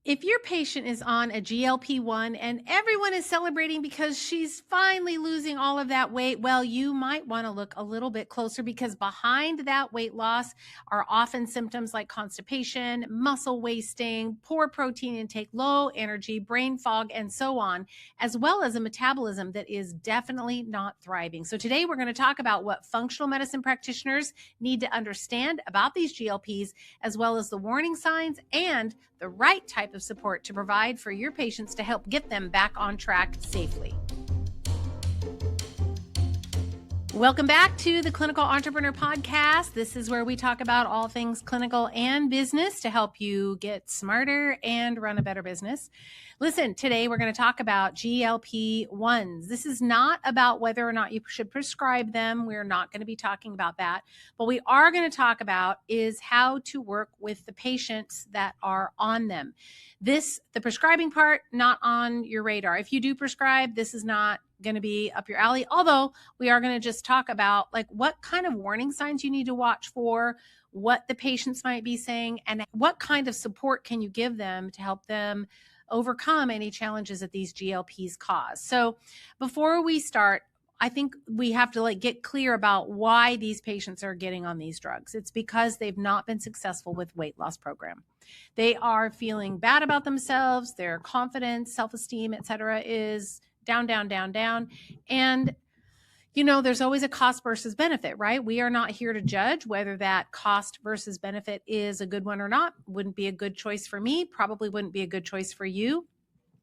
If your patient is on a GLP-1 and everyone is celebrating because she's finally losing all of that weight, well, you might want to look a little bit closer because behind that weight loss are often symptoms like constipation, muscle wasting, poor protein intake, low energy, brain fog, and so on, as well as a metabolism that is definitely not thriving. So today we're going to talk about what functional medicine practitioners need to understand about these GLPs, as well as the warning signs and the right type of support to provide for your patients to help get them back on track safely. Welcome back to the Clinical Entrepreneur Podcast. This is where we talk about all things clinical and business to help you get smarter and run a better business. Listen, today we're going to talk about GLP-1s. This is not about whether or not you should prescribe them. We're not going to be talking about that. What we are going to talk about is how to work with the patients that are on them. The prescribing part, not on your radar. If you do prescribe, this is not going to be up your alley. Although we are going to just talk about like what kind of warning signs you need to watch for, what the patients might be saying, and what kind of support can you give them to help them overcome any challenges that these GLPs cause. So before we start, I think we have to get clear about why these patients are getting on these drugs. It's because they've not been successful with weight loss program. They are feeling bad about themselves, their confidence, self-esteem, etc. is down, down, down, down. And, there's always a cost versus benefit, right? We are not here to judge whether that cost versus benefit is a good one or not. Wouldn't be a good choice for me, probably wouldn't be a good choice for you.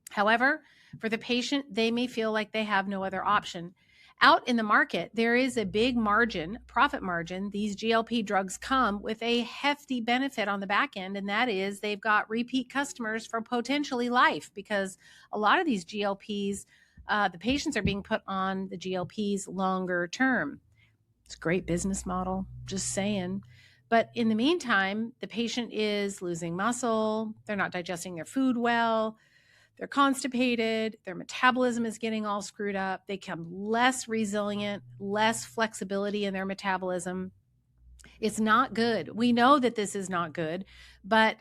However, for the patient, they may feel like they have no other option. Out in the market, there is a big margin, profit margin. These GLP drugs come with a hefty benefit on the back end, and that is they've got repeat customers for potentially life, because a lot of these GLPs, the patients are being put on the GLPs longer term. It's a great business model, just saying. But in the meantime, the patient is losing muscle, they're not digesting their food well, they're constipated, their metabolism is getting all screwed up, they become less resilient, less flexibility in their metabolism. It's not good. We know that this is not good, but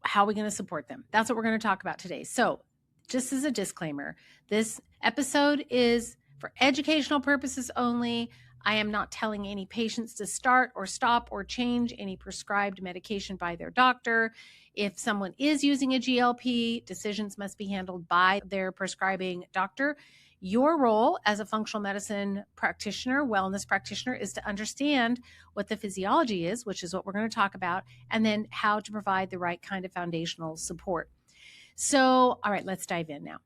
how are we going to support them? That's what we're going to talk about today. So just as a disclaimer, this episode is for educational purposes only. I am not telling any patients to start or stop or change any prescribed medication by their doctor. If someone is using a GLP, decisions must be handled by their prescribing doctor. Your role as a functional medicine practitioner, wellness practitioner, is to understand what the physiology is, which is what we're going to talk about, and then how to provide the right kind of foundational support. So, all right, let's dive in now.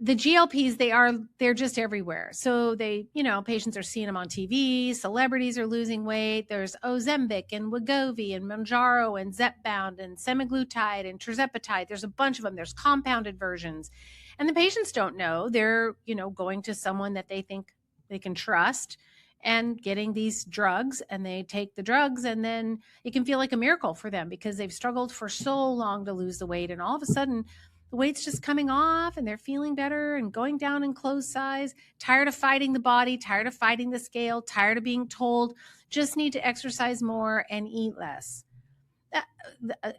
The GLPs, they're just everywhere. So patients are seeing them on TV, celebrities are losing weight. There's Ozempic and Wegovy and Mounjaro and Zepbound and semaglutide and tirzepatide. There's a bunch of them. There's compounded versions. And the patients don't know. They're, going to someone that they think they can trust and getting these drugs, and they take the drugs, and then it can feel like a miracle for them because they've struggled for so long to lose the weight, and all of a sudden the weight's just coming off and they're feeling better and going down in clothes size, tired of fighting the body, tired of fighting the scale, tired of being told just need to exercise more and eat less.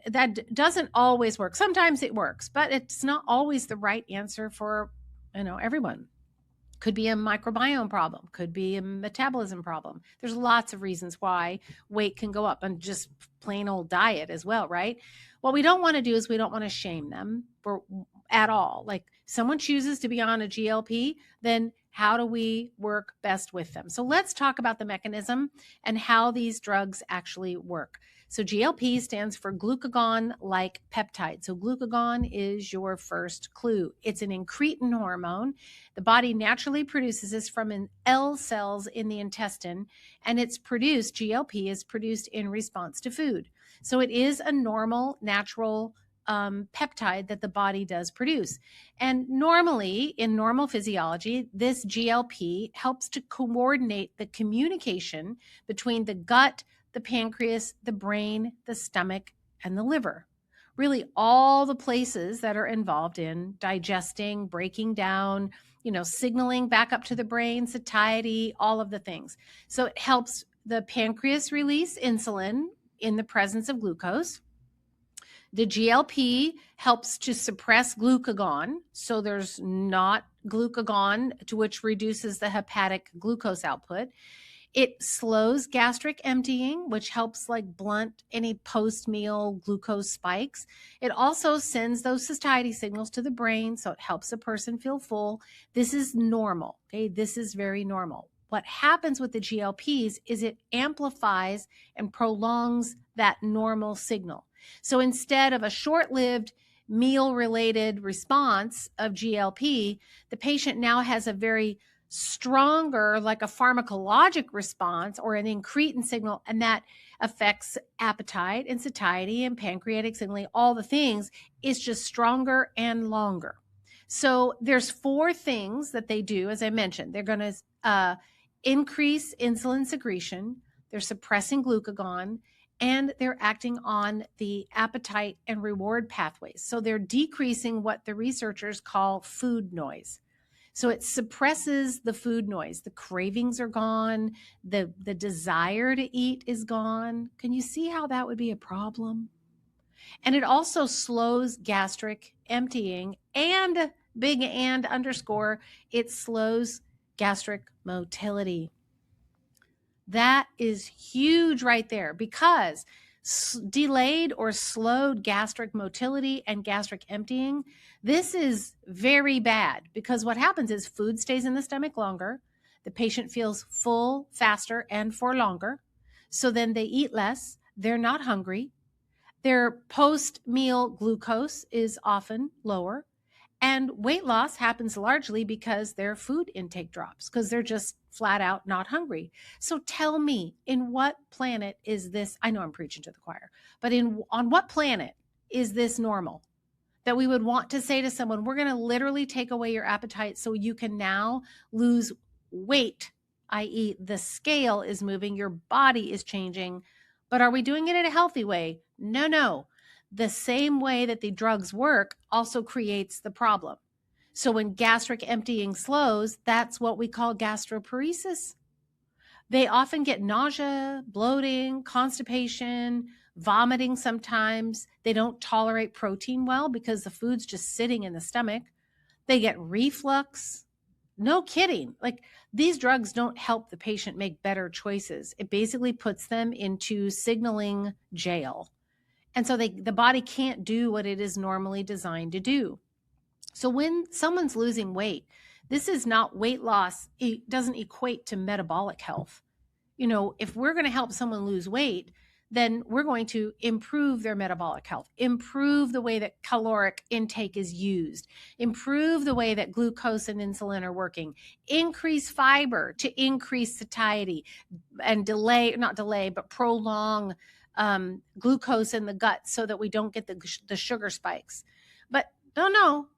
That doesn't always work. Sometimes it works, but it's not always the right answer for everyone. Could be a microbiome problem, could be a metabolism problem. There's lots of reasons why weight can go up, and just plain old diet as well, right? What we don't want to do is we don't want to shame them at all. Like, someone chooses to be on a GLP, then how do we work best with them? So let's talk about the mechanism and how these drugs actually work. So GLP stands for glucagon-like peptide. So glucagon is your first clue. It's an incretin hormone. The body naturally produces this from L cells in the intestine, and GLP is produced in response to food. So it is a normal, natural peptide that the body does produce. And normally, in normal physiology, this GLP helps to coordinate the communication between the gut, the pancreas, the brain, the stomach, and the liver. Really all the places that are involved in digesting, breaking down, signaling back up to the brain, satiety, all of the things. So it helps the pancreas release insulin in the presence of glucose. The GLP helps to suppress glucagon, so there's not glucagon, which reduces the hepatic glucose output. It slows gastric emptying, which helps like blunt any post-meal glucose spikes. It also sends those satiety signals to the brain, so it helps a person feel full. This is normal, okay? This is very normal. What happens with the GLPs is it amplifies and prolongs that normal signal. So instead of a short-lived meal-related response of GLP, the patient now has a very stronger, like a pharmacologic response or an incretin signal, and that affects appetite and satiety and pancreatic signaling, all the things. Is just stronger and longer. So there's 4 things that they do. As I mentioned, they're going to increase insulin secretion, they're suppressing glucagon, and they're acting on the appetite and reward pathways. So they're decreasing what the researchers call food noise. So it suppresses the food noise. The cravings are gone. The desire to eat is gone. Can you see how that would be a problem? And it also slows gastric emptying, and big and underscore, it slows gastric motility. That is huge right there, because delayed or slowed gastric motility and gastric emptying, this is very bad, because what happens is food stays in the stomach longer. The patient feels full faster and for longer. So then they eat less. They're not hungry. Their post-meal glucose is often lower. And weight loss happens largely because their food intake drops, because they're just flat out not hungry. So tell me, in what planet is this? I know I'm preaching to the choir, but on what planet is this normal? That we would want to say to someone, we're going to literally take away your appetite so you can now lose weight, i.e. the scale is moving, your body is changing. But are we doing it in a healthy way? No. The same way that the drugs work also creates the problem. So when gastric emptying slows, that's what we call gastroparesis. They often get nausea, bloating, constipation, vomiting sometimes. They don't tolerate protein well because the food's just sitting in the stomach. They get reflux. No kidding. Like, these drugs don't help the patient make better choices. It basically puts them into signaling jail. And so the body can't do what it is normally designed to do. So when someone's losing weight, this is not weight loss. It doesn't equate to metabolic health. You know, if we're going to help someone lose weight, then we're going to improve their metabolic health, improve the way that caloric intake is used, improve the way that glucose and insulin are working, increase fiber to increase satiety, and prolong glucose in the gut so that we don't get the sugar spikes. But no,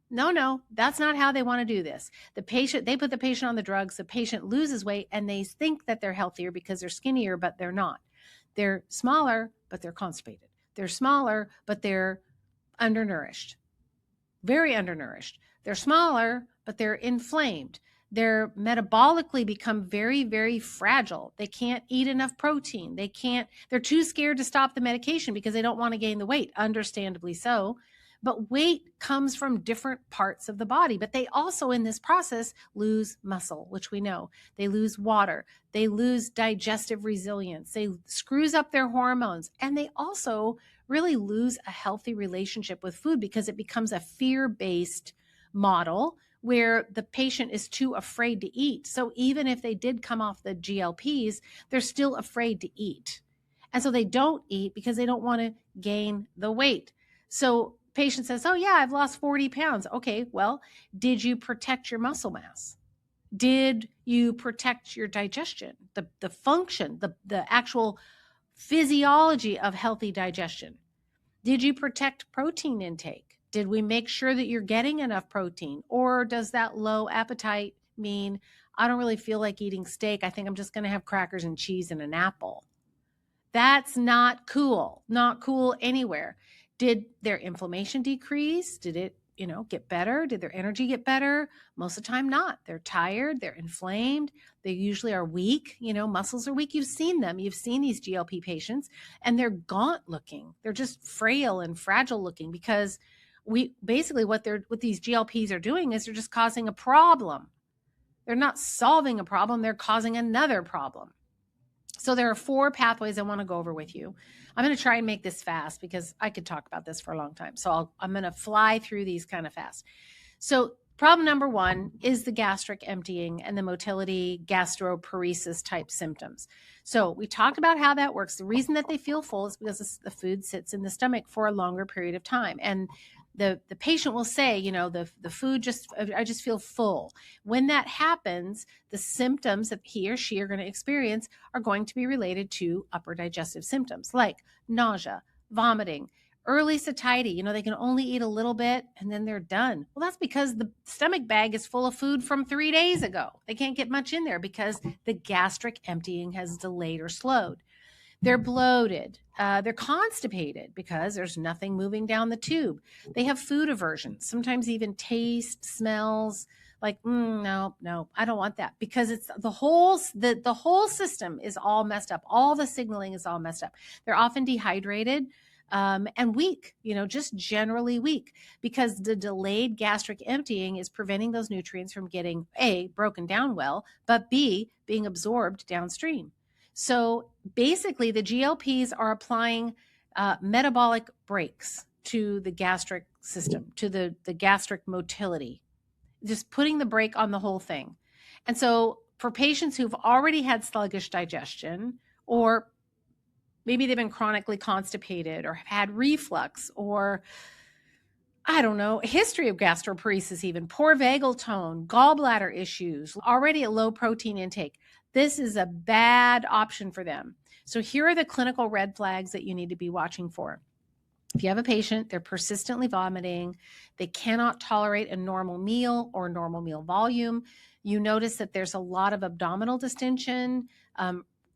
that's not how they want to do this. They put the patient on the drugs, the patient loses weight, and they think that they're healthier because they're skinnier, but they're not. They're smaller, but they're constipated. They're smaller, but they're undernourished, very undernourished. They're smaller, but they're inflamed. They're metabolically become very, very fragile. They can't eat enough protein. They're too scared to stop the medication because they don't want to gain the weight, understandably so. But weight comes from different parts of the body. But they also, in this process, lose muscle, which we know. They lose water. They lose digestive resilience. They screws up their hormones. And they also really lose a healthy relationship with food because it becomes a fear-based model where the patient is too afraid to eat. So even if they did come off the GLPs, they're still afraid to eat. And so they don't eat because they don't want to gain the weight. So patient says, oh yeah, I've lost 40 pounds. Okay, well, did you protect your muscle mass? Did you protect your digestion, the function, the actual physiology of healthy digestion? Did you protect protein intake? Did we make sure that you're getting enough protein? Or does that low appetite mean I don't really feel like eating steak? I think I'm just going to have crackers and cheese and an apple. That's not cool. Not cool anywhere. Did their inflammation decrease? Did it get better? Did their energy get better? Most of the time not. They're tired, they're inflamed, they usually are weak, muscles are weak. You've seen them. You've seen these GLP patients and they're gaunt looking. They're just frail and fragile looking because we basically what these GLPs are doing is they're just causing a problem. They're not solving a problem, they're causing another problem. So there are 4 pathways I want to go over with you. I'm going to try and make this fast because I could talk about this for a long time. So I'm going to fly through these kind of fast. So problem number 1 is the gastric emptying and the motility, gastroparesis type symptoms. So we talked about how that works. The reason that they feel full is because the food sits in the stomach for a longer period of time. And the patient will say, the food I just feel full. When that happens, the symptoms that he or she are going to experience are going to be related to upper digestive symptoms like nausea, vomiting, early satiety. They can only eat a little bit and then they're done. Well, that's because the stomach bag is full of food from 3 days ago. They can't get much in there because the gastric emptying has delayed or slowed. They're bloated. They're constipated because there's nothing moving down the tube. They have food aversion, sometimes even taste, smells like, no, I don't want that because it's the whole system is all messed up. All the signaling is all messed up. They're often dehydrated and weak, just generally weak because the delayed gastric emptying is preventing those nutrients from getting A, broken down well, but B, being absorbed downstream. So basically, the GLPs are applying metabolic brakes to the gastric system, to the gastric motility, just putting the brake on the whole thing. And so for patients who've already had sluggish digestion, or maybe they've been chronically constipated or have had reflux, or I don't know, a history of gastroparesis, even poor vagal tone, gallbladder issues, already a low protein intake, this is a bad option for them. So here are the clinical red flags that you need to be watching for. If you have a patient, they're persistently vomiting, they cannot tolerate a normal meal or normal meal volume, you notice that there's a lot of abdominal distension,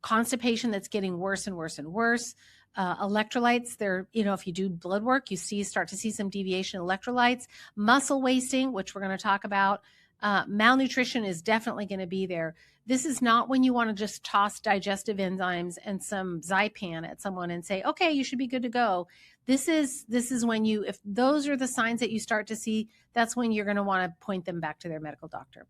constipation that's getting worse and worse and worse. Electrolytes, if you do blood work, you start to see some deviation in electrolytes, muscle wasting, which we're going to talk about. Malnutrition is definitely going to be there. This is not when you want to just toss digestive enzymes and some Zypan at someone and say, okay, you should be good to go. This is when if those are the signs that you start to see, that's when you're going to want to point them back to their medical doctor.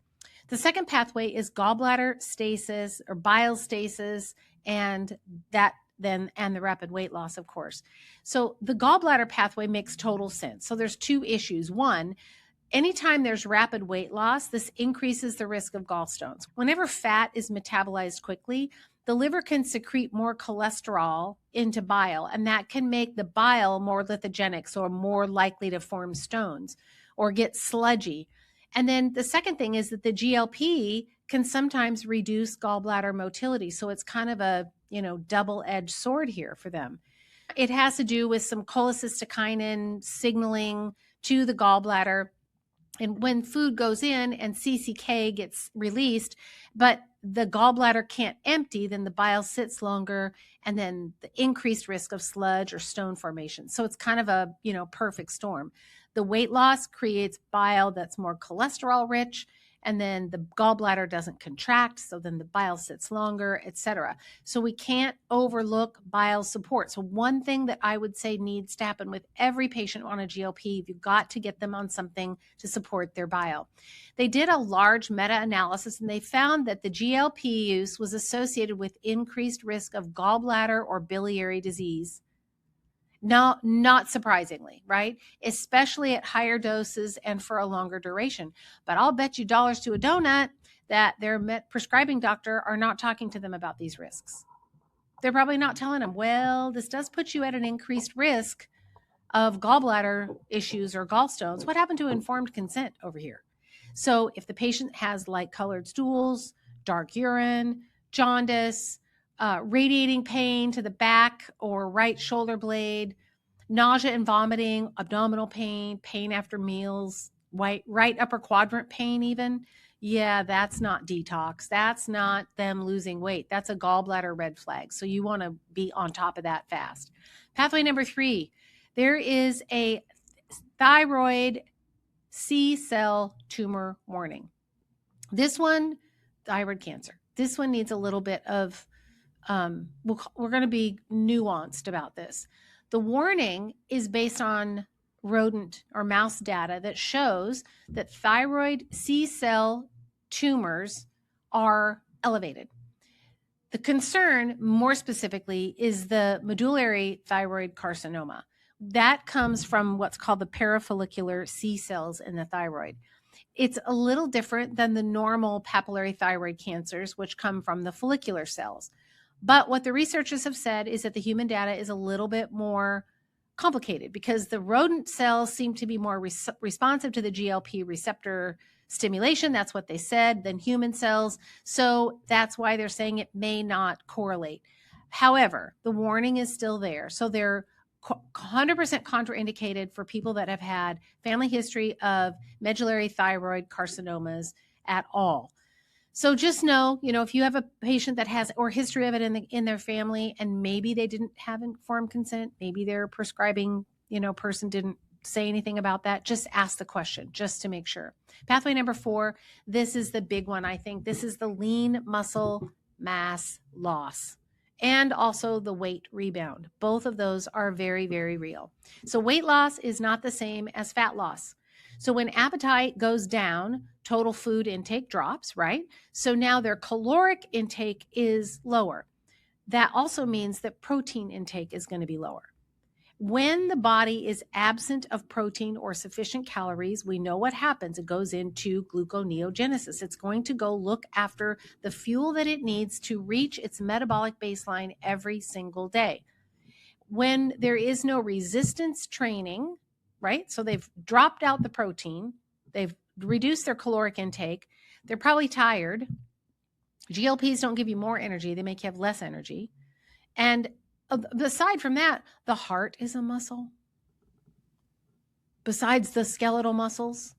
The second pathway is gallbladder stasis or bile stasis, and the rapid weight loss, of course. So the gallbladder pathway makes total sense. So there's 2 issues. One, anytime there's rapid weight loss, this increases the risk of gallstones. Whenever fat is metabolized quickly, the liver can secrete more cholesterol into bile, and that can make the bile more lithogenic, so more likely to form stones or get sludgy. And then the second thing is that the GLP can sometimes reduce gallbladder motility. So it's kind of a, double-edged sword here for them. It has to do with some cholecystokinin signaling to the gallbladder. And when food goes in and CCK gets released, but the gallbladder can't empty, then the bile sits longer, and then the increased risk of sludge or stone formation. So it's kind of a, perfect storm. The weight loss creates bile that's more cholesterol rich, and then the gallbladder doesn't contract, so then the bile sits longer, etc. So we can't overlook bile support. So one thing that I would say needs to happen with every patient on a GLP, you've got to get them on something to support their bile. They did a large meta-analysis, and they found that the GLP use was associated with increased risk of gallbladder or biliary disease. No, not surprisingly, right? Especially at higher doses and for a longer duration. But I'll bet you dollars to a donut that their prescribing doctor are not talking to them about these risks. They're probably not telling them, well, this does put you at an increased risk of gallbladder issues or gallstones. What happened to informed consent over here? So if the patient has light-colored stools, dark urine, jaundice, radiating pain to the back or right shoulder blade, nausea and vomiting, abdominal pain, pain after meals, right upper quadrant pain even, yeah, that's not detox. That's not them losing weight. That's a gallbladder red flag. So you want to be on top of that fast. Pathway number 3, there is a thyroid C-cell tumor warning. This one, thyroid cancer. This one needs a little bit of, we're going to be nuanced about this. The warning is based on rodent or mouse data that shows that thyroid C-cell tumors are elevated. The concern, more specifically, is the medullary thyroid carcinoma. That comes from what's called the parafollicular C cells in the thyroid. It's a little different than the normal papillary thyroid cancers, which come from the follicular cells. But what the researchers have said is that the human data is a little bit more complicated because the rodent cells seem to be more responsive to the GLP receptor stimulation. That's what they said, than human cells. So that's why they're saying it may not correlate. However, the warning is still there. So they're 100% contraindicated for people that have had family history of medullary thyroid carcinomas at all. So just know, if you have a patient that has or history of it in their family, and maybe they didn't have informed consent, maybe their prescribing, person didn't say anything about that, just ask the question just to make sure. Pathway number 4, this is the big one, I think. This is the lean muscle mass loss and also the weight rebound. Both of those are very, very real. So weight loss is not the same as fat loss. So when appetite goes down, total food intake drops, right? So now their caloric intake is lower. That also means that protein intake is going to be lower. When the body is absent of protein or sufficient calories, we know what happens. It goes into gluconeogenesis. It's going to go look after the fuel that it needs to reach its metabolic baseline every single day. When there is no resistance training, right? So they've dropped out the protein, they've reduced their caloric intake, they're probably tired. GLPs don't give you more energy, they make you have less energy. And aside from that, the heart is a muscle. Besides the skeletal muscles,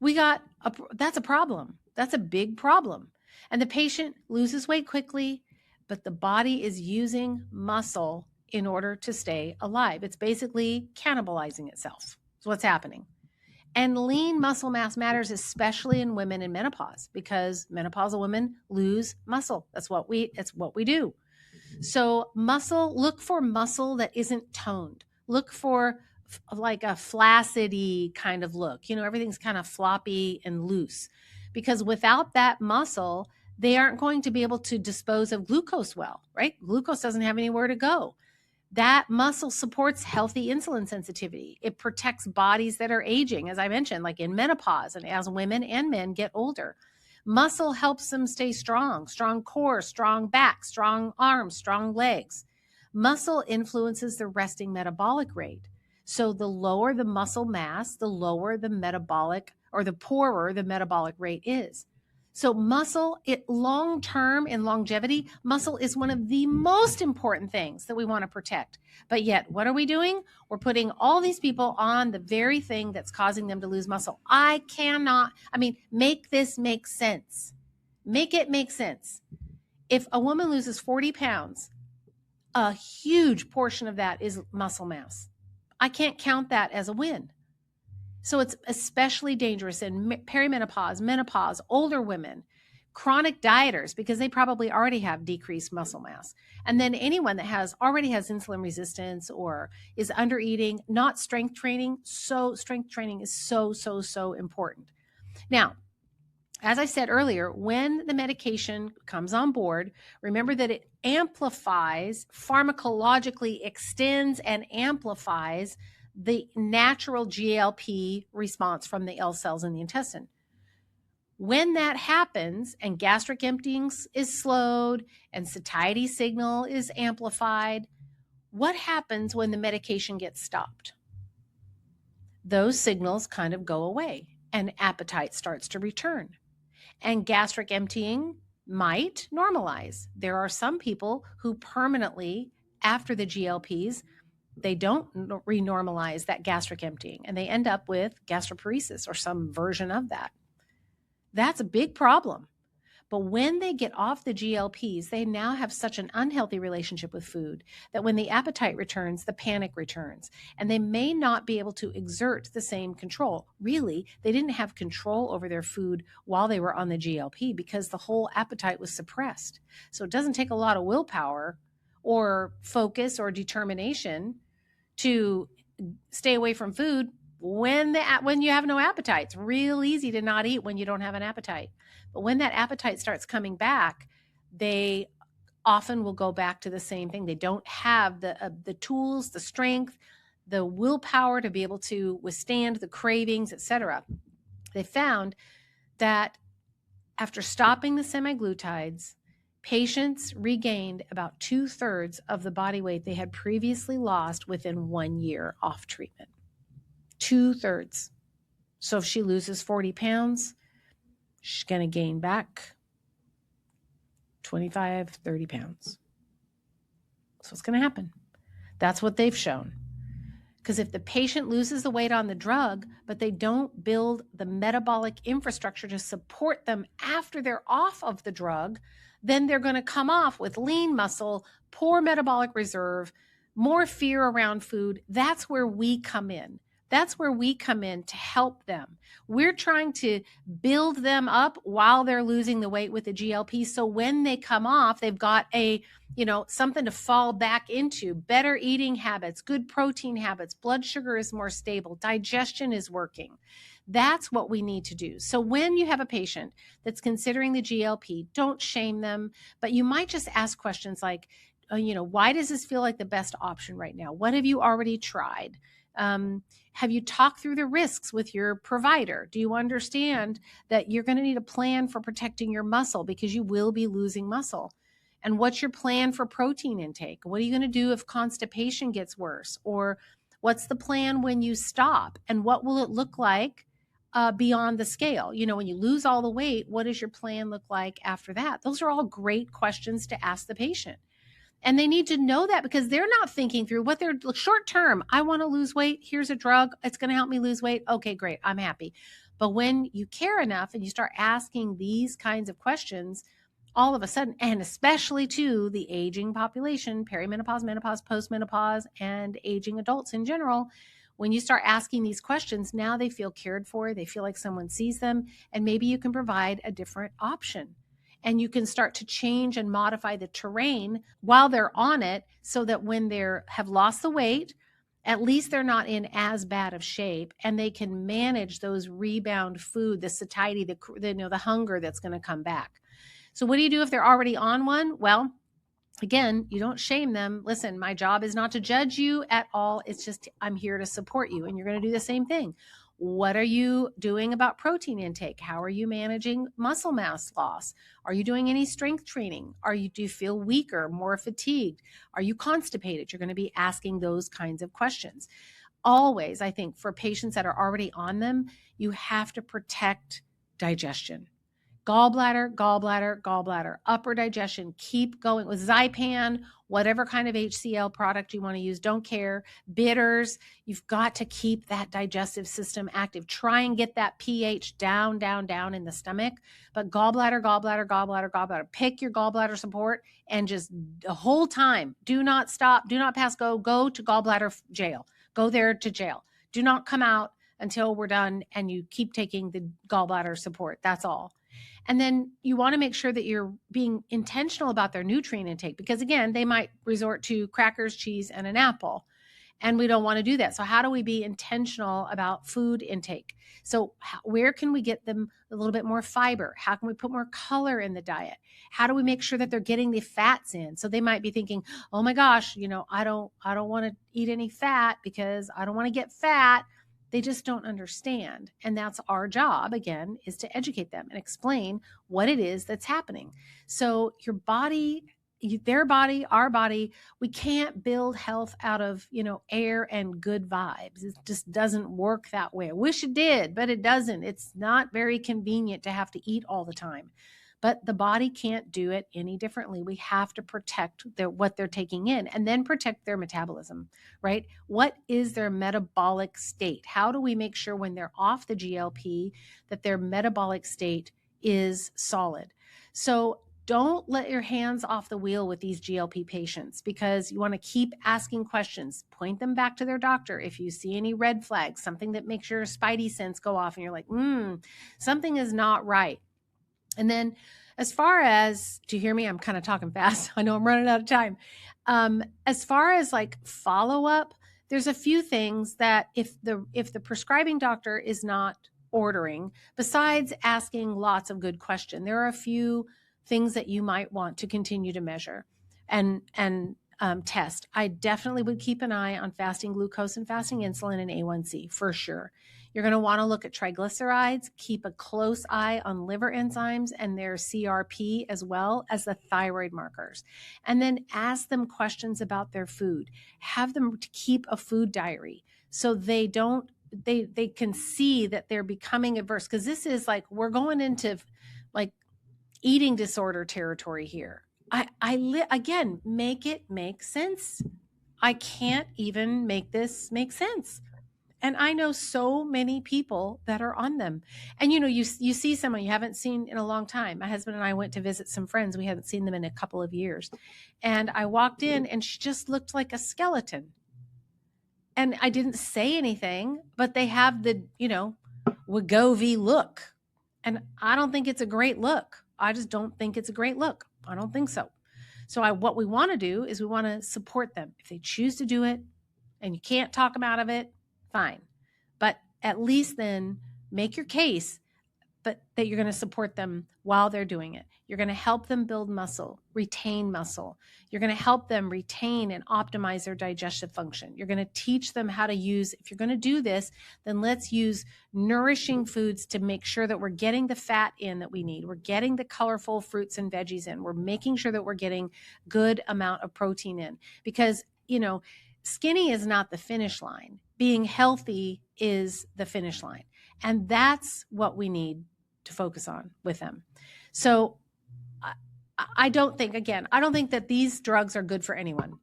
that's a problem. That's a big problem. And the patient loses weight quickly, but the body is using muscle in order to stay alive. It's basically cannibalizing itself. That's what's happening. And lean muscle mass matters, especially in women in menopause, because menopausal women lose muscle. It's what we do. So look for muscle that isn't toned. Look for like a flaccidy kind of look. Everything's kind of floppy and loose, because without that muscle, they aren't going to be able to dispose of glucose well, right? Glucose doesn't have anywhere to go. That muscle supports healthy insulin sensitivity. It protects bodies that are aging, as I mentioned, like in menopause and as women and men get older. Muscle helps them stay strong core, strong back, strong arms, strong legs. Muscle influences the resting metabolic rate. So the lower the muscle mass, the lower the metabolic, or the poorer the metabolic rate is. So muscle, long-term in longevity, muscle is one of the most important things that we want to protect. But yet, what are we doing? We're putting all these people on the very thing that's causing them to lose muscle. Make this make sense. Make it make sense. If a woman loses 40 pounds, a huge portion of that is muscle mass. I can't count that as a win. So it's especially dangerous in perimenopause, menopause, older women, chronic dieters, because they probably already have decreased muscle mass. And then anyone that already has insulin resistance or is under eating, not strength training. So strength training is so important. Now, as I said earlier, when the medication comes on board, remember that it amplifies, pharmacologically extends and amplifies the natural GLP response from the L cells in the intestine. When that happens and gastric emptying is slowed and satiety signal is amplified, what happens when the medication gets stopped? Those signals kind of go away and appetite starts to return. And gastric emptying might normalize. There are some people who permanently, after the GLPs, they don't renormalize that gastric emptying and they end up with gastroparesis or some version of that. That's a big problem. But when they get off the GLPs, they now have such an unhealthy relationship with food that when the appetite returns, the panic returns. And they may not be able to exert the same control. Really, they didn't have control over their food while they were on the GLP because the whole appetite was suppressed. So it doesn't take a lot of willpower or focus or determination to stay away from food when you have no appetite. It's real easy to not eat when you don't have an appetite. But when that appetite starts coming back, they often will go back to the same thing. They don't have the tools, the strength, the willpower to be able to withstand the cravings, etc. They found that after stopping the semaglutides, patients regained about 2/3 of the body weight they had previously lost within 1 year off treatment. 2/3. So if she loses 40 pounds, she's going to gain back 25, 30 pounds. So what's going to happen? That's what they've shown. Because if the patient loses the weight on the drug, but they don't build the metabolic infrastructure to support them after they're off of the drug, then they're going to come off with lean muscle, poor metabolic reserve, more fear around food. That's where we come in. That's where we come in to help them. We're trying to build them up while they're losing the weight with the GLP. So when they come off, they've got something to fall back into, better eating habits, good protein habits, blood sugar is more stable, digestion is working. That's what we need to do. So when you have a patient that's considering the GLP, don't shame them, but you might just ask questions like, why does this feel like the best option right now? What have you already tried? Have you talked through the risks with your provider? Do you understand that you're going to need a plan for protecting your muscle because you will be losing muscle? And what's your plan for protein intake? What are you going to do if constipation gets worse? Or what's the plan when you stop? And what will it look like beyond the scale? When you lose all the weight, what does your plan look like after that? Those are all great questions to ask the patient. And they need to know that because they're not thinking through what they're short term. I want to lose weight. Here's a drug. It's going to help me lose weight. Okay, great. I'm happy. But when you care enough and you start asking these kinds of questions, all of a sudden, and especially to the aging population, perimenopause, menopause, postmenopause, and aging adults in general, when you start asking these questions, now they feel cared for. They feel like someone sees them, and maybe you can provide a different option. And you can start to change and modify the terrain while they're on it so that when they have lost the weight, at least they're not in as bad of shape and they can manage those rebound food, the satiety, the hunger that's going to come back. So what do you do if they're already on one? Well, again, you don't shame them. Listen, my job is not to judge you at all. It's just I'm here to support you, and you're going to do the same thing. What are you doing about protein intake? How are you managing muscle mass loss? Are you doing any strength training? Do you feel weaker, more fatigued? Are you constipated? You're going to be asking those kinds of questions. Always, I think, for patients that are already on them, you have to protect digestion. Gallbladder, gallbladder, gallbladder, upper digestion, keep going with Zypan, whatever kind of HCl product you want to use, don't care. Bitters, you've got to keep that digestive system active. Try and get that pH down, down, down in the stomach. But gallbladder, gallbladder, gallbladder, gallbladder, pick your gallbladder support and just the whole time, do not stop, do not pass go to gallbladder jail. Go there to jail. Do not come out until we're done and you keep taking the gallbladder support. That's all. And then you want to make sure that you're being intentional about their nutrient intake because, again, they might resort to crackers, cheese, and an apple. And we don't want to do that. So how do we be intentional about food intake? So where can we get them a little bit more fiber? How can we put more color in the diet? How do we make sure that they're getting the fats in? So they might be thinking, oh my gosh, I don't want to eat any fat because I don't want to get fat. They just don't understand. And that's our job, again, is to educate them and explain what it is that's happening. So your body, their body, our body, we can't build health out of, air and good vibes. It just doesn't work that way. I wish it did, but it doesn't. It's not very convenient to have to eat all the time. But the body can't do it any differently. We have to protect what they're taking in and then protect their metabolism, right? What is their metabolic state? How do we make sure when they're off the GLP that their metabolic state is solid? So don't let your hands off the wheel with these GLP patients, because you want to keep asking questions. Point them back to their doctor if you see any red flags, something that makes your spidey sense go off and you're like, something is not right. And then as far as, do you hear me? I'm kind of talking fast. I know I'm running out of time. As far as like follow-up, there's a few things that if the prescribing doctor is not ordering, besides asking lots of good questions, there are a few things that you might want to continue to measure and test. I definitely would keep an eye on fasting glucose and fasting insulin and A1C for sure. You're going to want to look at triglycerides, keep a close eye on liver enzymes and their CRP, as well as the thyroid markers. And then ask them questions about their food. Have them to keep a food diary so they can see that they're becoming adverse. Because this is like, we're going into like eating disorder territory here. Again, make it make sense. I can't even make this make sense. And I know so many people that are on them. And, you see someone you haven't seen in a long time. My husband and I went to visit some friends. We hadn't seen them in a couple of years. And I walked in and she just looked like a skeleton. And I didn't say anything, but they have the, Wegovy look. And I don't think it's a great look. I just don't think it's a great look. I don't think so. So what we want to do is we want to support them. If they choose to do it and you can't talk them out of it, fine. But at least then make your case, but that you're going to support them while they're doing it. You're going to help them build muscle, retain muscle. You're going to help them retain and optimize their digestive function. You're going to teach them how to use, if you're going to do this, then let's use nourishing foods to make sure that we're getting the fat in that we need. We're getting the colorful fruits and veggies in. We're making sure that we're getting good amount of protein in, because, skinny is not the finish line. Being healthy is the finish line. And that's what we need to focus on with them. So I don't think that these drugs are good for anyone.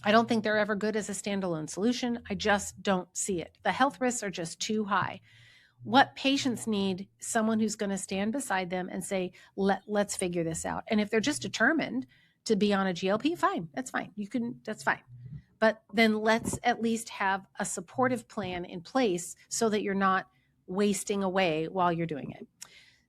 I don't think they're ever good as a standalone solution. I just don't see it. The health risks are just too high. What patients need, someone who's going to stand beside them and say, let's figure this out. And if they're just determined to be on a GLP, fine, that's fine. That's fine. But then let's at least have a supportive plan in place so that you're not wasting away while you're doing it.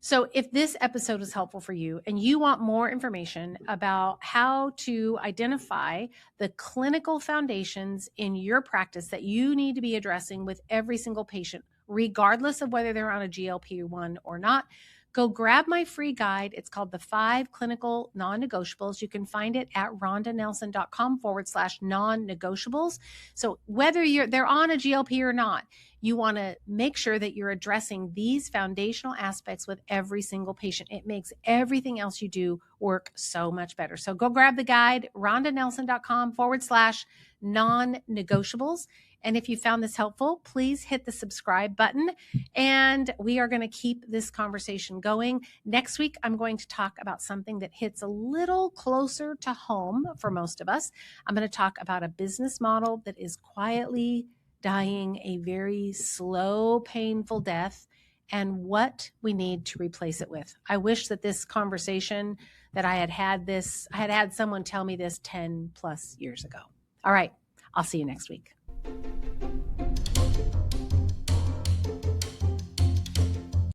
So if this episode is helpful for you and you want more information about how to identify the clinical foundations in your practice that you need to be addressing with every single patient, regardless of whether they're on a GLP-1 or not, go grab my free guide. It's called The 5 Clinical Non-Negotiables. You can find it at rondanelson.com/non-negotiables. So whether they're on a GLP or not, you want to make sure that you're addressing these foundational aspects with every single patient. It makes everything else you do work so much better. So go grab the guide, rondanelson.com/non-negotiables. And if you found this helpful, please hit the subscribe button. And we are going to keep this conversation going. Next week, I'm going to talk about something that hits a little closer to home for most of us. I'm going to talk about a business model that is quietly dying a very slow, painful death, and what we need to replace it with. I wish that this conversation that I had had someone tell me this 10 plus years ago. All right. I'll see you next week.